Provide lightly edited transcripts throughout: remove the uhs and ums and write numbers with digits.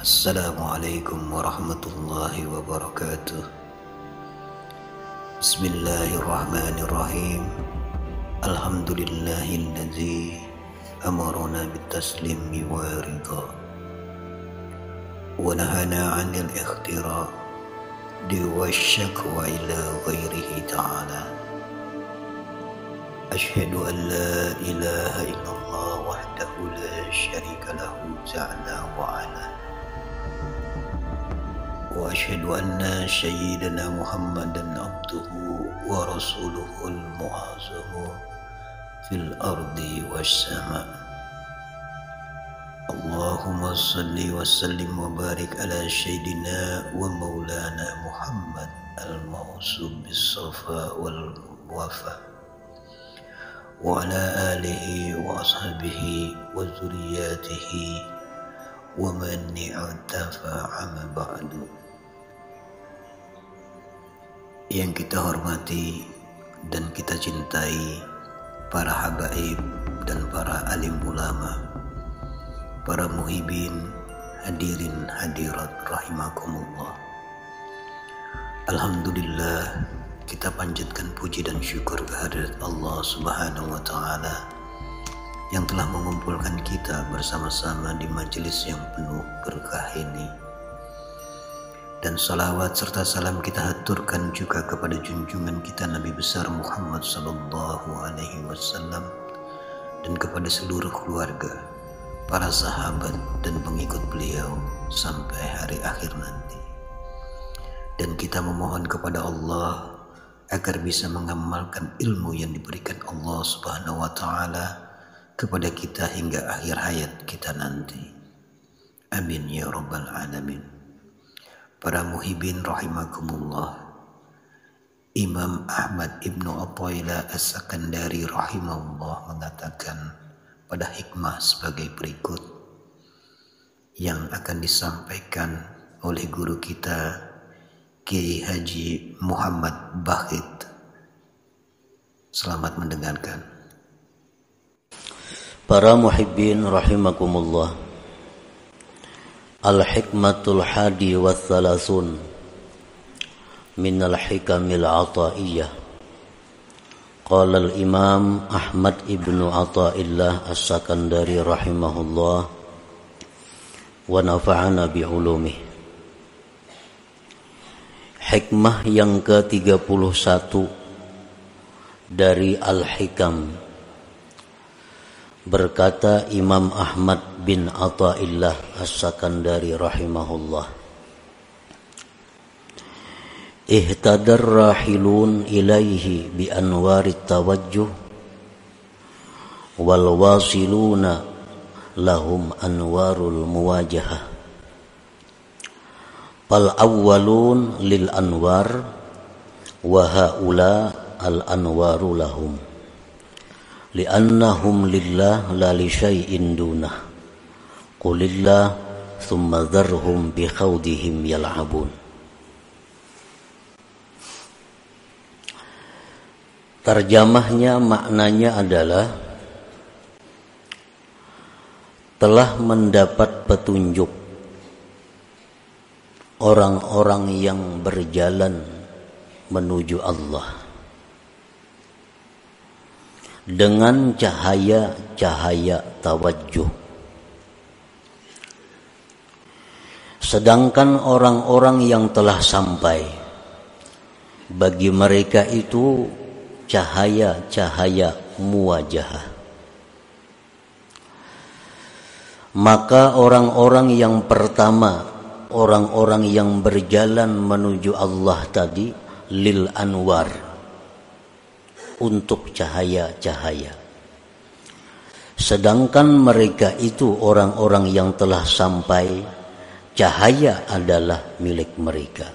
Assalamualaikum warahmatullahi wabarakatuh. Bismillahirrahmanirrahim. Alhamdulillahilladzi amarna bitaslimi wa ridha wa nahana 'anil ikhtira' wa syakwa ila ghairihi ta'ala. Asyhadu an la ilaha illallah wahdahu la syarika lahu ta'ala wa 'ala. Wa asyhadu anna sayyidana Muhammadan abduhu wa rasuluhul mu'azzamu fil ardi was sama'. Allahumma salli wa sallim wa barik ala sayyidina wa maulana Muhammad al-mawsub bis-safa wal wafa wa ala alihi wa ashabihi wa zuriyatihi wa man i'tafa'a ma ba'du. Yang kita hormati dan kita cintai para habaib dan para alim ulama, para muhibin, hadirin hadirat rahimakumullah. Alhamdulillah, kita panjatkan puji dan syukur kehadirat Allah Subhanahu wa ta'ala yang telah mengumpulkan kita bersama-sama di majelis yang penuh berkah ini. Dan salawat serta salam kita haturkan juga kepada junjungan kita Nabi besar Muhammad sallallahu alaihi wasallam dan kepada seluruh keluarga, para sahabat dan pengikut beliau sampai hari akhir nanti. Dan kita memohon kepada Allah agar bisa mengamalkan ilmu yang diberikan Allah Subhanahu wa ta'ala kepada kita hingga akhir hayat kita nanti. Amin ya rabbal alamin. Para muhibin rahimakumullah, Imam Ahmad Ibnu Athaillah As-Sakandari rahimahullah mengatakan pada hikmah sebagai berikut yang akan disampaikan oleh guru kita Kiai Haji Muhammad Bakhit. Selamat mendengarkan. Para muhibbin rahimakumullah, Al-hikmatul hadi wa thalathun minal hikamil ataiyah. Qala al-imam Ahmad ibnu Athaillah As-Sakandari rahimahullah wa nafa'ana bi'ulumih. Hikmah yang ke-31 dari Al-Hikam. Berkata Imam Ahmad bin Athaillah As-Sakandari rahimahullah, ihtadar rahilun ilaihi bi anwarit tawajjuh wal wasiluna lahum anwarul muwajahah. Fal awwalun lil anwar wa haula al anwaru lahum li'annahum lillah la li syai'in dunah. Qulillah thumma dharhum bi khawdihim yal'abun. Terjemahnya, maknanya adalah telah mendapat petunjuk orang-orang yang berjalan menuju Allah dengan cahaya-cahaya tawajjuh. Sedangkan orang-orang yang telah sampai, bagi mereka itu cahaya-cahaya muwajahah. Maka orang-orang yang pertama, orang-orang yang berjalan menuju Allah tadi, lil anwar, untuk cahaya-cahaya. Sedangkan mereka itu orang-orang yang telah sampai, cahaya adalah milik mereka.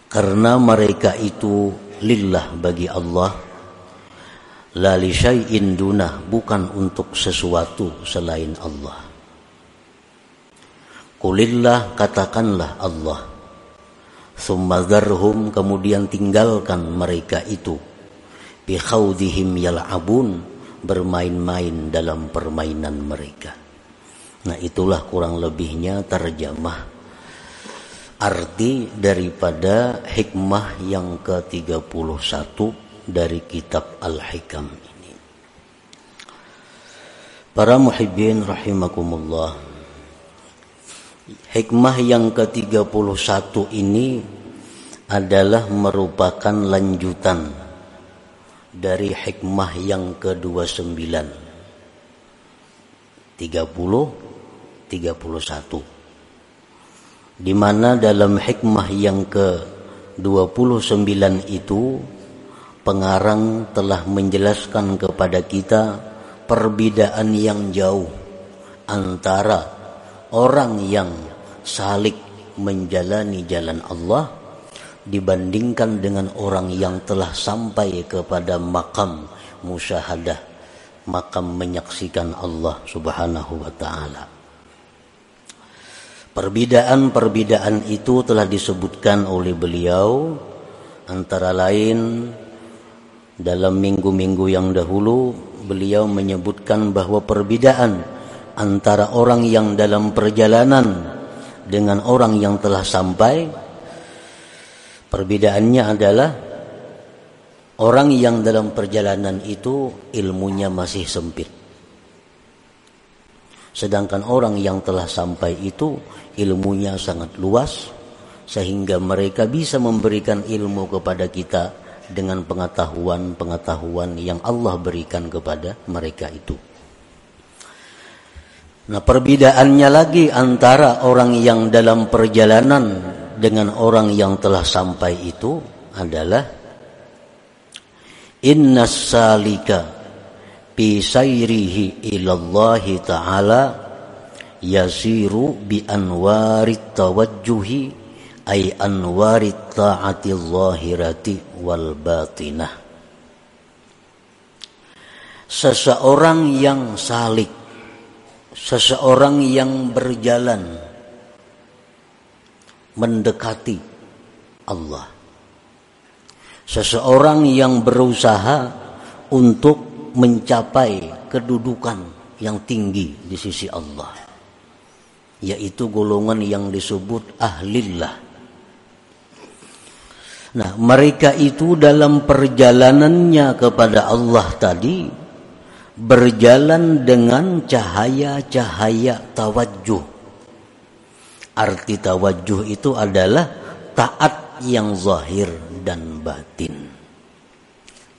Karena mereka itu lillah, bagi Allah, la li syai'in dunah, bukan untuk sesuatu selain Allah. Qulillah, katakanlah Allah, summa dharhum, kemudian tinggalkan mereka itu, bi khawdihim yal'abun, bermain-main dalam permainan mereka. Nah, itulah kurang lebihnya terjemah arti daripada hikmah yang ke-31 dari kitab Al-Hikam ini. Para muhibbin rahimakumullah, hikmah yang ke-31 ini adalah merupakan lanjutan dari hikmah yang ke-29, 31, di mana dalam hikmah yang ke-29 itu pengarang telah menjelaskan kepada kita perbedaan yang jauh antara orang yang salik menjalani jalan Allah dibandingkan dengan orang yang telah sampai kepada makam musyahadah, makam menyaksikan Allah Subhanahu wa ta'ala. Perbedaan-perbedaan itu telah disebutkan oleh beliau, antara lain dalam minggu-minggu yang dahulu beliau menyebutkan bahwa perbedaan antara orang yang dalam perjalanan dengan orang yang telah sampai, perbedaannya adalah orang yang dalam perjalanan itu ilmunya masih sempit, sedangkan orang yang telah sampai itu ilmunya sangat luas, sehingga mereka bisa memberikan ilmu kepada kita dengan pengetahuan-pengetahuan yang Allah berikan kepada mereka itu. Nah, perbedaannya lagi antara orang yang dalam perjalanan dengan orang yang telah sampai itu adalah innas salika fi sayrihi ilallahi ta'ala yasiru bi anwarit tawajjuhi ay anwarit ta'ati zahirati wal batinah. Seseorang yang salik, seseorang yang berjalan mendekati Allah, seseorang yang berusaha untuk mencapai kedudukan yang tinggi di sisi Allah, yaitu golongan yang disebut ahlillah. Nah, mereka itu dalam perjalanannya kepada Allah tadi berjalan dengan cahaya-cahaya tawajjuh. Arti tawajjuh itu adalah taat yang zahir dan batin.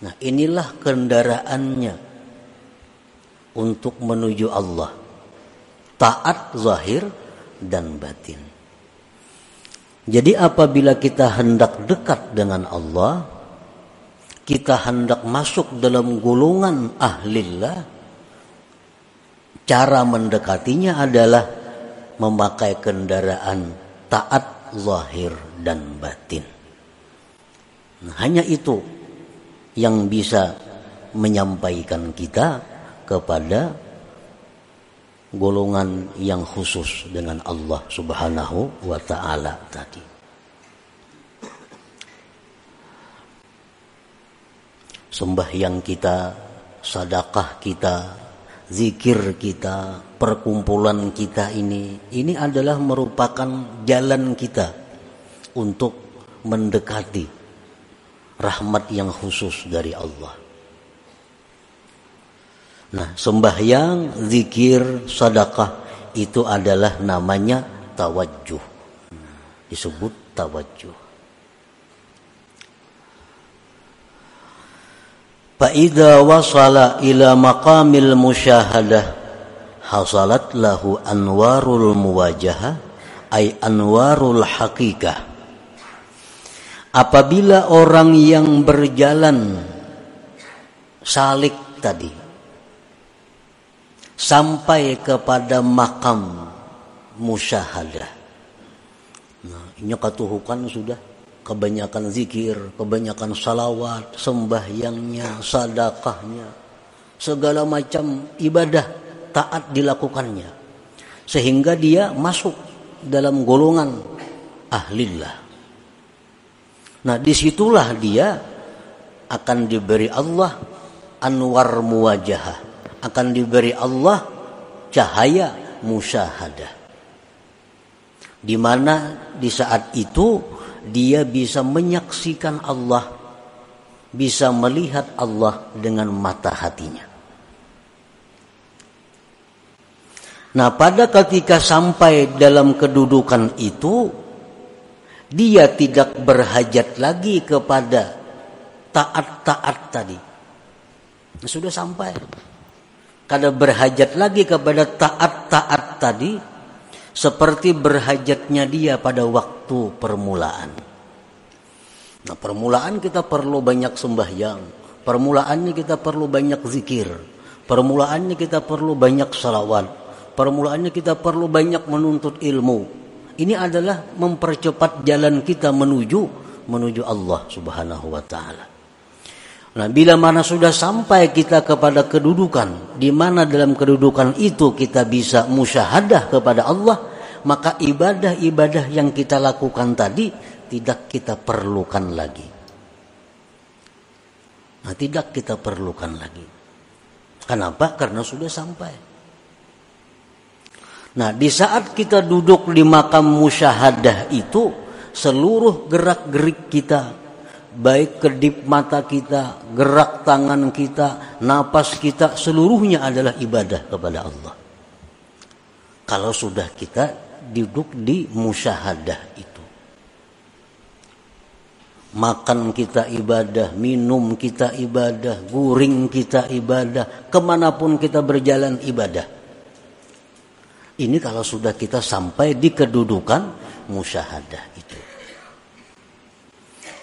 Nah, inilah kendaraannya untuk menuju Allah. Taat zahir dan batin. Jadi apabila kita hendak dekat dengan Allah, kita hendak masuk dalam golongan ahlillah, cara mendekatinya adalah memakai kendaraan taat zahir dan batin. Nah, hanya itu yang bisa menyampaikan kita kepada golongan yang khusus dengan Allah Subhanahu wa ta'ala tadi. Sembahyang kita, sedekah kita, zikir kita, perkumpulan kita ini adalah merupakan jalan kita untuk mendekati rahmat yang khusus dari Allah. Nah, sembahyang, zikir, sedekah itu adalah namanya tawajjuh. Disebut tawajjuh. Fa idza wasala ila maqamil musyahadah hasalat lahu anwarul muwajahah ay anwarul haqiqah. Apabila orang yang berjalan salik tadi sampai kepada makam musyahadah. Nah, ini katuhukan sudah kebanyakan zikir, kebanyakan salawat, sembahyangnya, sedekahnya, segala macam ibadah taat dilakukannya, sehingga dia masuk dalam golongan ahlillah. Nah, disitulah dia akan diberi Allah anwar muwajahah, akan diberi Allah cahaya musyahadah. Di mana di saat itu dia bisa menyaksikan Allah, bisa melihat Allah dengan mata hatinya. Nah, pada ketika sampai dalam kedudukan itu, dia tidak berhajat lagi kepada taat-taat tadi. Sudah sampai. Kada berhajat lagi kepada taat-taat tadi, seperti berhajatnya dia pada waktu permulaan. Nah, permulaan kita perlu banyak sembahyang, permulaannya kita perlu banyak zikir, permulaannya kita perlu banyak salawat, permulaannya kita perlu banyak menuntut ilmu. Ini adalah mempercepat jalan kita menuju Allah Subhanahu wa taala. Nah, bila mana sudah sampai kita kepada kedudukan di mana dalam kedudukan itu kita bisa musyahadah kepada Allah, maka ibadah-ibadah yang kita lakukan tadi tidak kita perlukan lagi. Nah, tidak kita perlukan lagi. Kenapa? Karena sudah sampai. Nah, di saat kita duduk di makam musyahadah itu, seluruh gerak-gerik kita, baik kedip mata kita, gerak tangan kita, napas kita, seluruhnya adalah ibadah kepada Allah. Kalau sudah kita duduk di musyahadah itu. Makan kita ibadah, minum kita ibadah, guring kita ibadah, kemanapun kita berjalan ibadah. Ini kalau sudah kita sampai di kedudukan musyahadah itu.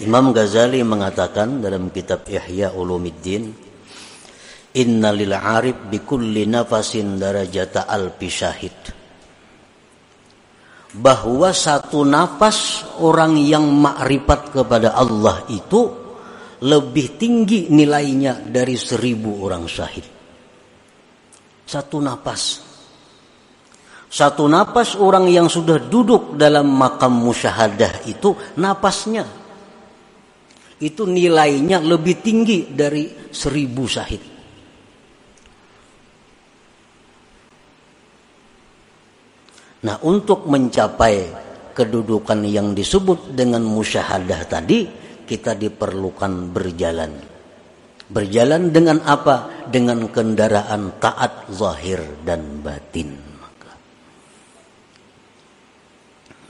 Imam Ghazali mengatakan dalam kitab Ihya Ulumuddin, "Inna lil 'arif bi kulli nafasin darajata alfi syahid." Bahwa satu nafas orang yang makrifat kepada Allah itu lebih tinggi nilainya dari 1000 orang syahid. Satu nafas. Satu napas orang yang sudah duduk dalam makam musyahadah itu, napasnya itu nilainya lebih tinggi dari 1000 syahid. Nah, untuk mencapai kedudukan yang disebut dengan musyahadah tadi, kita diperlukan berjalan. Berjalan dengan apa? Dengan kendaraan taat zahir dan batin.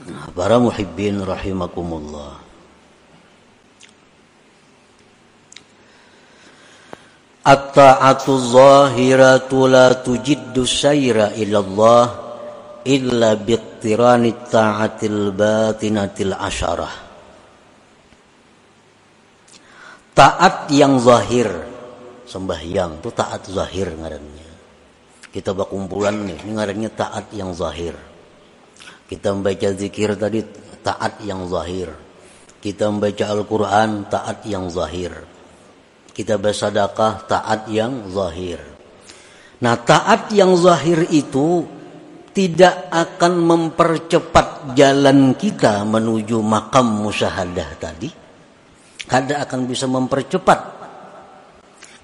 Nah, para muhibbin rahimakumullah. At-ta'atu zahiratu la tujiddu sayra ilallah illa biqtirani ta'atil batinatil asyarah. Taat yang zahir, sembahyang itu taat zahir ngarannya. Kita berkumpulan nih, ini ngarannya taat yang zahir. Kita membaca zikir tadi taat yang zahir. Kita membaca Al-Quran taat yang zahir. Kita bersedekah taat yang zahir. Nah, taat yang zahir itu tidak akan mempercepat jalan kita menuju makam musyahadah tadi. Kada akan bisa mempercepat.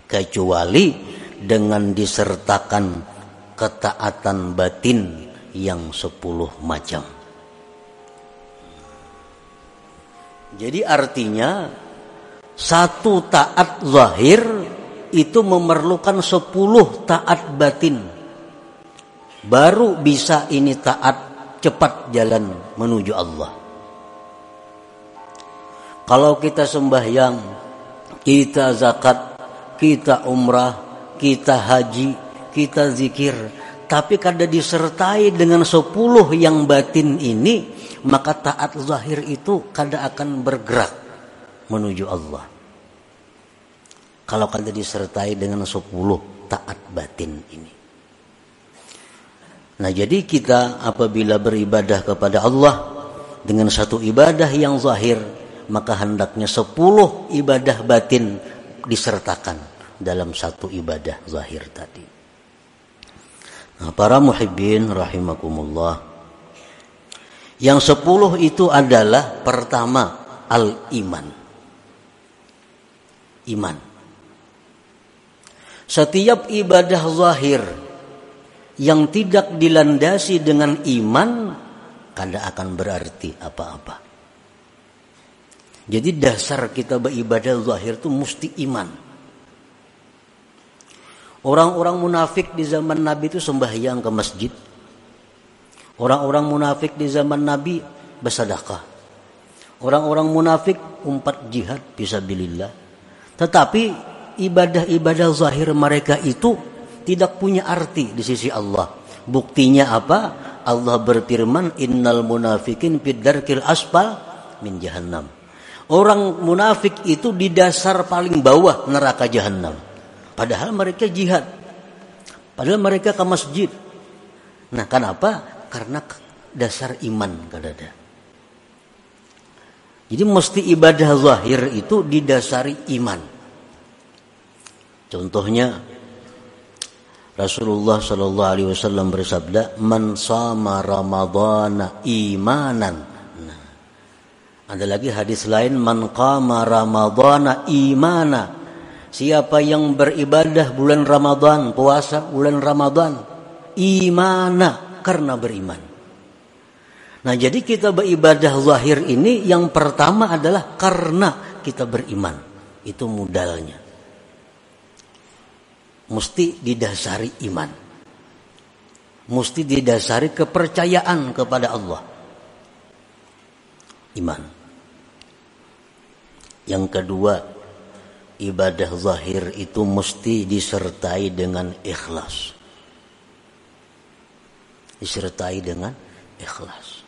Kecuali dengan disertakan ketaatan batin yang 10 macam. Jadi artinya satu taat zahir itu memerlukan 10 taat batin. Baru bisa ini taat cepat jalan menuju Allah. Kalau kita sembahyang, kita zakat, kita umrah, kita haji, kita zikir, tapi kada disertai dengan 10 yang batin ini, maka taat zahir itu kada akan bergerak menuju Allah. Kalau kada disertai dengan 10 taat batin ini. Nah, jadi kita apabila beribadah kepada Allah dengan satu ibadah yang zahir, maka hendaknya 10 ibadah batin disertakan dalam satu ibadah zahir tadi. Nah, para muhibbin rahimakumullah, yang 10 itu adalah pertama al-iman. Iman. Setiap ibadah zahir yang tidak dilandasi dengan iman kada akan berarti apa-apa. Jadi dasar kita beribadah zahir itu mesti iman. Orang-orang munafik di zaman Nabi itu sembahyang ke masjid. Orang-orang munafik di zaman Nabi bersedekah. Orang-orang munafik umpat jihad fisabilillah. Tetapi ibadah-ibadah zahir mereka itu tidak punya arti di sisi Allah. Buktinya apa? Allah berfirman, innal munafikin fid darkil asfal min jahannam. Orang munafik itu di dasar paling bawah neraka jahannam. Padahal mereka jihad. Padahal mereka ke masjid. Nah, kenapa? Karena dasar iman kadada. Jadi mesti ibadah zahir itu didasari iman. Contohnya Rasulullah sallallahu alaihi wasallam bersabda, "Man shama ramadhana imanan." Nah, ada lagi hadis lain, "Man qama ramadhana imana." Siapa yang beribadah bulan Ramadan, puasa bulan Ramadan, imana, karena beriman. Nah, jadi kita beribadah zahir ini yang pertama adalah karena kita beriman. Itu modalnya. Mesti didasari iman. Mesti didasari kepercayaan kepada Allah. Iman. Yang kedua, ibadah zahir itu mesti disertai dengan ikhlas. Disertai dengan ikhlas.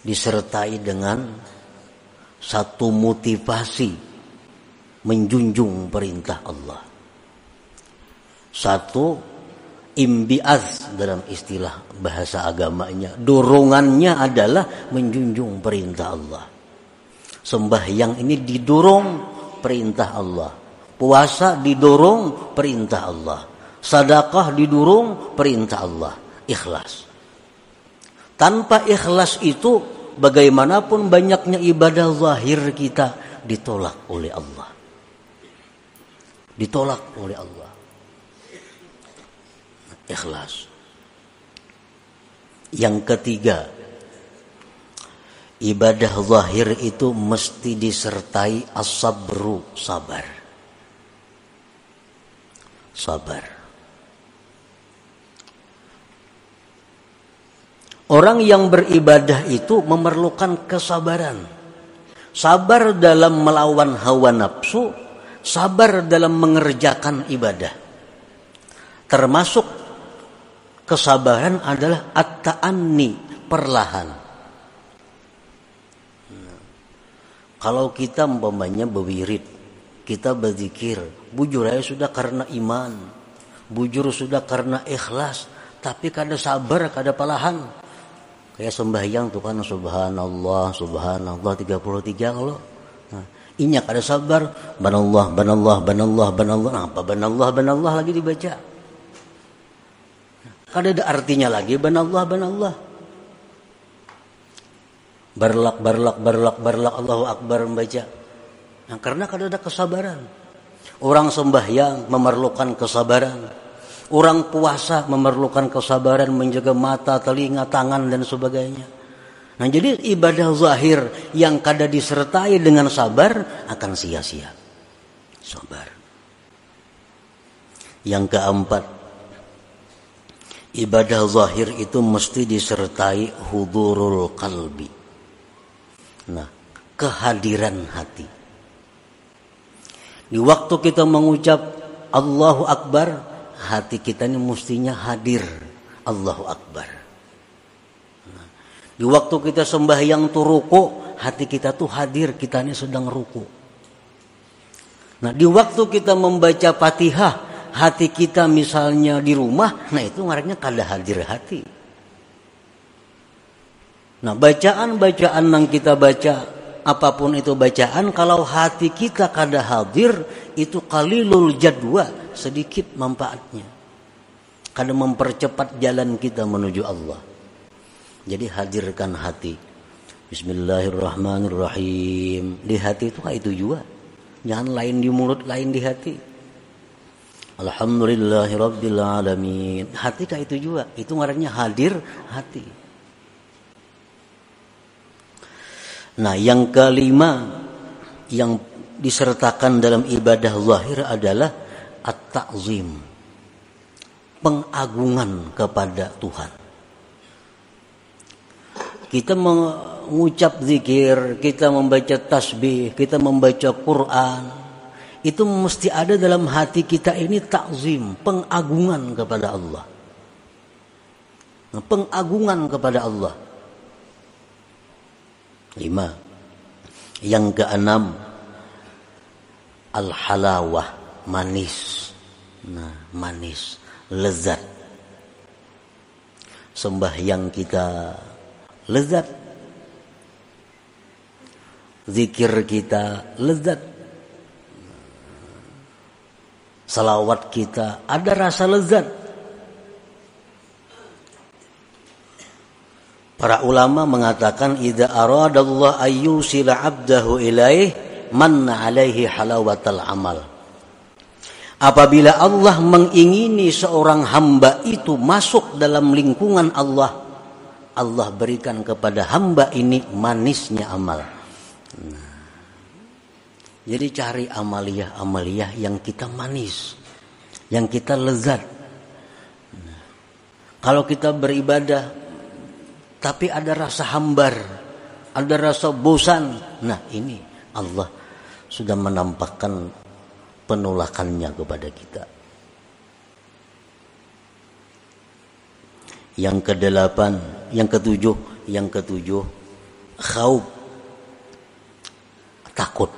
Disertai dengan satu motivasi menjunjung perintah Allah. Satu, imbiaz dalam istilah bahasa agamanya. Dorongannya adalah menjunjung perintah Allah. Sembahyang ini didorong perintah Allah. Puasa didorong perintah Allah. Sedekah didorong perintah Allah. Ikhlas. Tanpa ikhlas itu bagaimanapun banyaknya ibadah zahir kita ditolak oleh Allah. Ditolak oleh Allah. Ikhlas. Yang ketiga, ibadah zahir itu mesti disertai as-sabru, sabar. Sabar. Orang yang beribadah itu memerlukan kesabaran. Sabar dalam melawan hawa nafsu, sabar dalam mengerjakan ibadah. Termasuk kesabaran adalah at-ta'anni, perlahan. Kalau kita umpamanya berwirid, kita berzikir, bujur aja sudah karena iman, bujur sudah karena ikhlas, tapi kada sabar, kada perlahan. Kayak sembahyang tuh kan subhanallah, subhanallah 33 kalau. Nah, inya kada sabar, banallah, banallah, banallah, banallah. Nah, apa banallah, banallah lagi dibaca. Kada ada artinya lagi banallah, banallah. Barlak, barlak, barlak, barlak, Allahu Akbar membaca. Nah, karena kada ada kesabaran. Orang sembahyang memerlukan kesabaran. Orang puasa memerlukan kesabaran menjaga mata, telinga, tangan dan sebagainya. Nah, jadi ibadah zahir yang kada disertai dengan sabar akan sia-sia. Sabar. Yang keempat, ibadah zahir itu mesti disertai hudurul qalbi. Nah, kehadiran hati. Di waktu kita mengucap Allahu Akbar, hati kita ini mestinya hadir Allahu Akbar. Nah, di waktu kita sembahyang tuh ruku, hati kita tuh hadir, kita ini sedang ruku. Nah, di waktu kita membaca Fatihah, hati kita misalnya di rumah, nah itu ngarannya kada hadir hati. Nah, bacaan-bacaan yang kita baca, apapun itu bacaan, kalau hati kita kada hadir, itu qalilul jadwa, sedikit manfaatnya. Kada mempercepat jalan kita menuju Allah. Jadi hadirkan hati. Bismillahirrahmanirrahim. Di hati itu kayak itu juga. Jangan lain di mulut, lain di hati. Alhamdulillahirabbil alamin. Hati kah itu juga? Itu ngarannya hadir hati. Nah, yang kelima yang disertakan dalam ibadah zahir adalah at-ta'zim. Pengagungan kepada Tuhan. Kita mengucap zikir, kita membaca tasbih, kita membaca Quran, itu mesti ada dalam hati kita ini ta'zim, pengagungan kepada Allah. Pengagungan kepada Allah. 5. Yang keenam, al-halawah, manis. Nah, manis, lezat. Sembahyang kita lezat. Zikir kita lezat. Salawat kita ada rasa lezat. Para ulama mengatakan idza aradallahu ayyusila 'abdahu ilaih manna 'alaihi halawatal amal. Apabila Allah mengingini seorang hamba itu masuk dalam lingkungan Allah, Allah berikan kepada hamba ini manisnya amal. Nah, jadi cari amaliyah yang kita manis, yang kita lezat. Nah, kalau kita beribadah tapi ada rasa hambar, ada rasa bosan, nah ini Allah sudah menampakkan penolakannya kepada kita. Yang ketujuh, khauf, takut.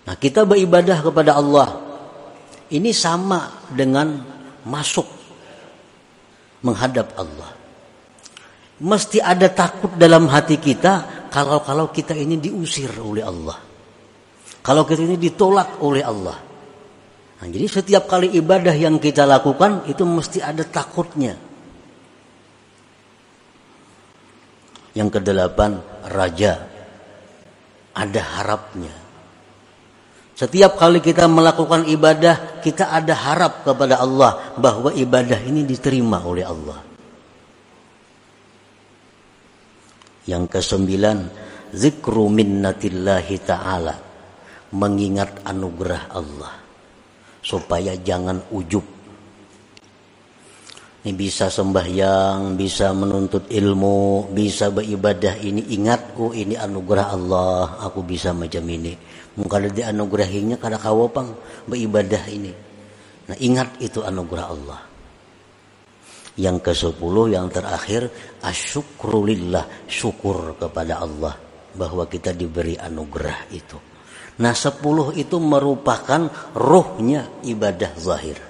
Nah, kita beribadah kepada Allah ini sama dengan masuk menghadap Allah. Mesti ada takut dalam hati kita kalau kita ini diusir oleh Allah. Kalau kita ini ditolak oleh Allah. Nah, jadi setiap kali ibadah yang kita lakukan itu mesti ada takutnya. Yang kedelapan, raja. Ada harapnya. Setiap kali kita melakukan ibadah, kita ada harap kepada Allah bahwa ibadah ini diterima oleh Allah. Yang kesembilan, zikru minnatillahi ta'ala. Mengingat anugerah Allah. Supaya jangan ujub. Ini bisa sembahyang, bisa menuntut ilmu, bisa beribadah ini. Ingat, oh ini anugerah Allah, aku bisa macam ini. Mungkin ada dianugerahinya kada kawapang beribadah ini. Nah, ingat itu anugerah Allah. Yang ke-10, yang terakhir, asyukrulillah, syukur kepada Allah bahwa kita diberi anugerah itu. Nah, 10 itu merupakan ruhnya ibadah zahir.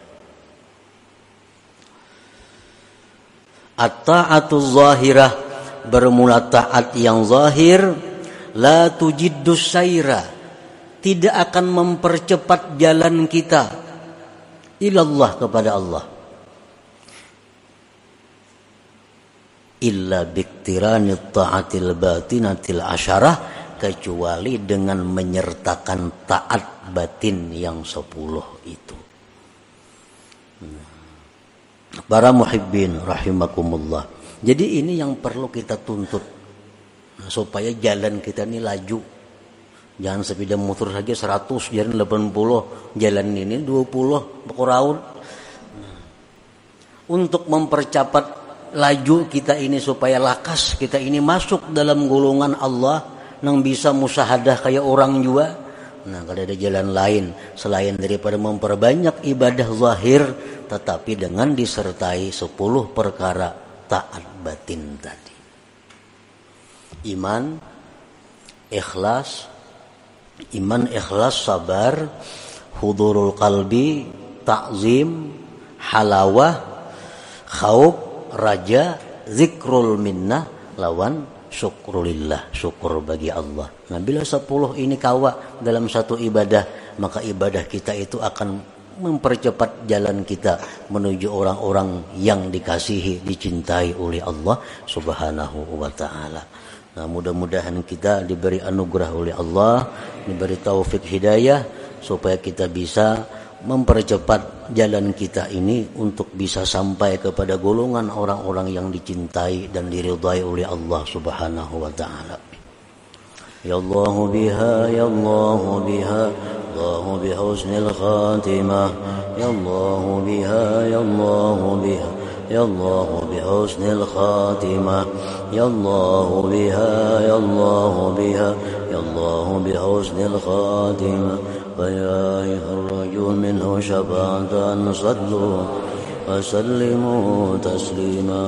At-ta'atu zahirah, bermula taat yang zahir, la tujiddus saira, tidak akan mempercepat jalan kita ilallah, kepada Allah. Illa biktiranit ta'atil batinatil asyarah, kecuali dengan menyertakan taat batin yang 10 itu. Para muhibbin rahimakumullah. Jadi ini yang perlu kita tuntut supaya jalan kita ini laju. Jangan sepeda motor saja 100, jalan 80, jalan ini 20 berkurang. Untuk mempercepat laju kita ini supaya lakas kita ini masuk dalam golongan Allah yang bisa musyahadah kayak orang juga. Nah, kalau ada jalan lain selain daripada memperbanyak ibadah zahir, tetapi dengan disertai 10 perkara taat batin tadi. Iman, ikhlas, sabar, hudurul qalbi, ta'zim, halawah, khauf, raja, zikrul minnah, lawan syukrulillah, syukur bagi Allah. Nah, bila 10 ini kawa dalam satu ibadah, maka ibadah kita itu akan mempercepat jalan kita menuju orang-orang yang dikasihi, dicintai oleh Allah Subhanahu wa ta'ala. Nah, mudah-mudahan kita diberi anugerah oleh Allah, diberi taufik hidayah supaya kita bisa mempercepat jalan kita ini untuk bisa sampai kepada golongan orang-orang yang dicintai dan diridhai oleh Allah Subhanahu wa taala. Ya Allah biha, ya Allah biha, Allah bihusnil khatimah. Ya Allah biha, ya Allah biha, ya Allah bihusnil khatimah. Ya Allah biha, ya Allah biha, ya Allah bihusnil khatimah. فيا الرجل منه شفاعة صلوا وسلموا تسليما.